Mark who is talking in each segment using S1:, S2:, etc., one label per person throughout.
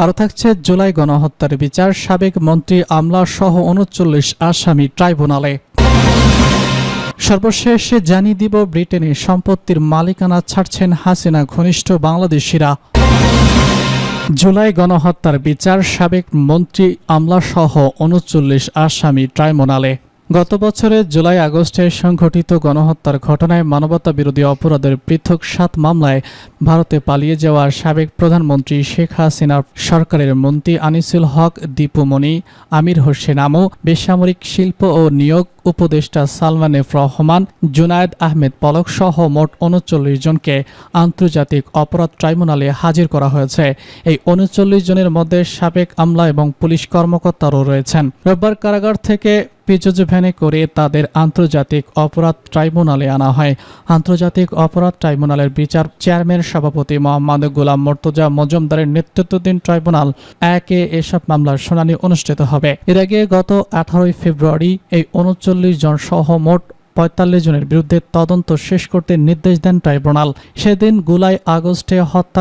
S1: আরও থাকছে জুলাই গণহত্যার বিচার, সাবেক মন্ত্রী আমলা সহ ৩৯ আসামি ট্রাইব্যুনালে। সর্বশেষ জানিয়ে দিব ব্রিটেনে সম্পত্তির মালিকানা ছাড়ছেন হাসিনা ঘনিষ্ঠ বাংলাদেশিরা। জুলাই গণহত্যার বিচার, সাবেক মন্ত্রী আমলা সহ ৩৯ আসামি ট্রাইব্যুনালে। গত বছরের জুলাই আগস্টে সংঘটিত গণহত্যার ঘটনায় মানবতা বিরোধী অপরাধের পৃথক ৭ মামলায় ভারতে পালিয়ে যাওয়া সাবেক প্রধানমন্ত্রী শেখ হাসিনার সরকারের মন্ত্রী আনিসুল হক, দীপু মনি, আমির হোসেন আমু, বেসামরিক শিল্প ও নিয়োগ উপদেষ্টা সালমান এফ রহমান, জুনায়েদ আহমেদ পলক সহ মোট ৩৯ জনকে আন্তর্জাতিক অপরাধ ট্রাইব্যুনালে হাজির করা হয়েছে। এই ৩৯ জনের মধ্যে সাবেক আমলা এবং পুলিশ কর্মকর্তারাও রয়েছেন। রোববার কারাগার থেকে পিজোজ ভ্যানে করে তাদের আন্তর্জাতিক অপরাধ ট্রাইব্যুনালে আনা হয়। আন্তর্জাতিক অপরাধ ট্রাইব্যুনালের বিচার চেয়ারম্যান সভাপতি মোহাম্মদ গোলাম মর্তজা মজুমদারের নেতৃত্বাধীন ট্রাইব্যুনাল ১-এ এসব মামলার শুনানি অনুষ্ঠিত হবে। এর আগে গত ১৮ ফেব্রুয়ারি এই ৩৯ জন সহ মোট ৪৫ জনের বিরুদ্ধে তদন্ত শেষ করতে নির্দেশ দেন ট্রাইব্যুনাল। সেদিন জুলাই আগস্টে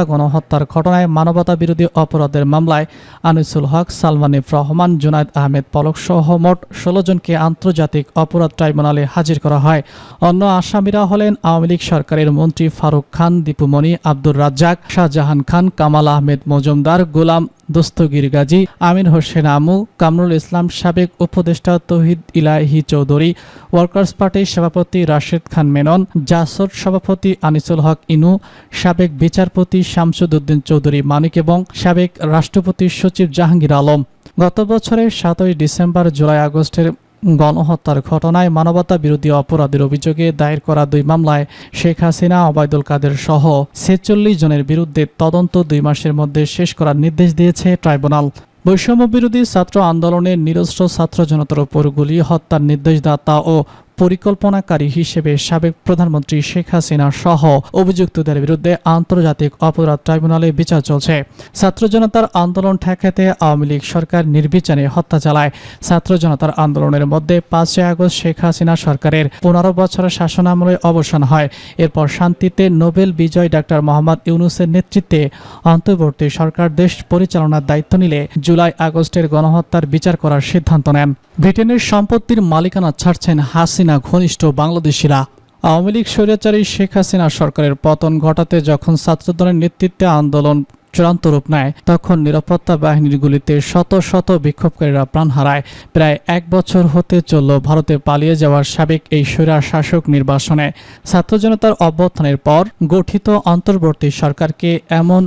S1: গণহত্যার ঘটনায় মানবতা বিরোধী অপরাধের মামলায় আনিসুল হক, সালমান এফ রহমান, জুনায়েদ আহমেদ পলক সহ মোট ১৬ জনকে আন্তর্জাতিক অপরাধ ট্রাইব্যুনালে হাজির করা হয়। অন্য আসামিরা হলেন আওয়ামী লীগ সরকারের মন্ত্রী ফারুক খান, দীপু মনি, আব্দুর রাজ্জাক, শাহজাহান খান, কামাল আহমেদ মজুমদার, গোলাম দস্তগীর গাজী, আমির হোসেন আমু, কামরুল ইসলাম, সাবেক উপদেষ্টা তৌহিদ ইলাহি চৌধুরী, ওয়ার্কার্স পার্টির সভাপতি রাশেদ খান মেনন, জাসদ সভাপতি আনিসুল হক ইনু, সাবেক বিচারপতি শামসুদ্দিন চৌধুরী মানিক এবং সাবেক রাষ্ট্রপতি সচিব জাহাঙ্গীর আলম। গত বছরের ৭ই ডিসেম্বর জুলাই আগস্টের গণহত্যার ঘটনায় মানবতা বিরোধী অপরাধের অভিযোগে দায়ের করা ২ মামলায় শেখ হাসিনা, ওবায়দুল কাদের সহ ৪৬ জনের বিরুদ্ধে তদন্ত ২ মাসের মধ্যে শেষ করার নির্দেশ দিয়েছে ট্রাইব্যুনাল। বৈষম্য বিরোধী ছাত্র আন্দোলনের নিরস্ত্র ছাত্র জনতার উপর গুলি হত্যার নির্দেশদাতা ও পরিকল্পনাকারী হিসেবে সাবেক প্রধানমন্ত্রী শেখ হাসিনা সহ অভিযুক্তদের বিরুদ্ধে আন্তর্জাতিক অপরাধ ট্রাইব্যুনালে বিচার চলছে। ছাত্র জনতার আন্দোলন ঠেকাতে আওয়ামী লীগ সরকার নির্বিচারে হত্যা চালায়। ছাত্র জনতার আন্দোলনের মধ্যে ৫ই আগস্ট শেখ হাসিনা সরকারের ১৫ বছরের শাসনামলে অবসান হয়। এরপর শান্তিতে নোবেল বিজয়ী ডাক্তার মোহাম্মদ ইউনূসের নেতৃত্বে অন্তর্বর্তী সরকার দেশ পরিচালনার দায়িত্ব নিলে জুলাই আগস্টের গণহত্যার বিচার করার সিদ্ধান্ত নেন। ব্রিটেনের সম্পত্তির মালিকানা ছাড়ছেন হাসিনা ঘনিষ্ঠ বাংলাদেশিরা। আওয়ামী লীগ স্বৈরাচারী শেখ হাসিনা সরকারের পতন ঘটাতে যখন ছাত্রদলের নেতৃত্বে আন্দোলন চূড়ান্ত রূপ নেয়, তখন নিরাপত্তা বাহিনীর গুলিতে শত শত বিক্ষোভকারীরা প্রাণ হারায়। প্রায় ১ বছর হতে চলল ভারতে পালিয়ে যাওয়ার সাবেক এই স্বৈরা শাসক নির্বাসনে। ছাত্র জনতার অভ্যুত্থানের পর গঠিত অন্তর্বর্তী সরকারকে এমন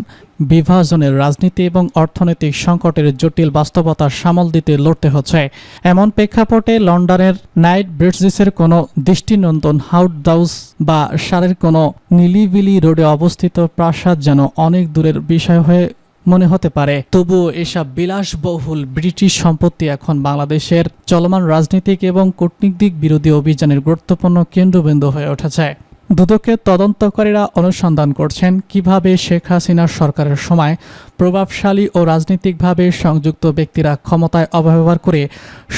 S1: বিভাজনের রাজনীতি এবং অর্থনৈতিক সংকটের জটিল বাস্তবতা সামাল দিতে লড়তে হচ্ছে। এমন প্রেক্ষাপটে লন্ডনের নাইট ব্রিজেসের কোনো দৃষ্টিনন্দন হাউস বা সারের কোনো নিলিবিলি রোডে অবস্থিত প্রাসাদ যেন অনেক দূরের বিষয় হয়ে মনে হতে পারে। তবুও এসব বিলাসবহুল ব্রিটিশ সম্পত্তি এখন বাংলাদেশের চলমান রাজনৈতিক এবং কূটনীতিক বিরোধী অভিযানের গুরুত্বপূর্ণ কেন্দ্রবিন্দু হয়ে উঠেছে। দুদকের তদন্তকারীরা অনুসন্ধান করছেন কিভাবে শেখ হাসিনার সরকারের সময় প্রভাবশালী ও রাজনৈতিকভাবে সংযুক্ত ব্যক্তিরা ক্ষমতায় অপব্যবহার করে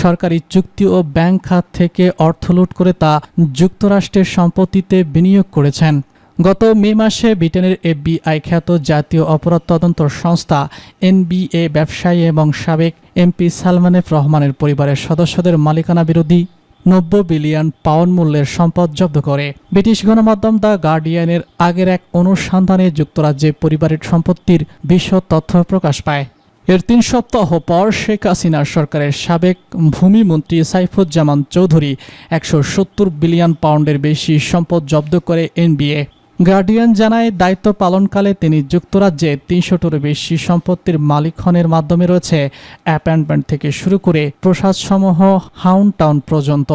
S1: সরকারি চুক্তি ও ব্যাংক খাত থেকে অর্থ লুট করে তা যুক্তরাষ্ট্রের সম্পত্তিতে বিনিয়োগ করেছেন। গত মে মাসে ব্রিটেনের FBI খ্যাত জাতীয় অপরাধ তদন্ত সংস্থা NBA ব্যবসায়ী এবং সাবেক MP সালমান এফ রহমানের পরিবারের সদস্যদের মালিকানা বিরোধী ৯০ বিলিয়ন পাউন্ড মূল্যের সম্পদ জব্দ করে। ব্রিটিশ গণমাধ্যম দ্য গার্ডিয়ানের আগের এক অনুসন্ধানে যুক্তরাজ্যে পরিবারের সম্পত্তির বিশদ তথ্য প্রকাশ পায়। এর ৩ সপ্তাহ পর শেখ হাসিনার সরকারের সাবেক ভূমিমন্ত্রী সাইফুজ্জামান চৌধুরী ১৭০ বিলিয়ন পাউন্ডের বেশি সম্পদ জব্দ করে NBA। গার্ডিয়ান জানায়, দায়িত্ব পালনকালে তিনি যুক্তরাজ্যে ৩০০টিরও বেশি সম্পত্তির মালিক হনের মাধ্যমে রয়েছে অ্যাপার্টমেন্ট থেকে শুরু করে প্রাসাদসমূহ হাউন টাউন পর্যন্ত।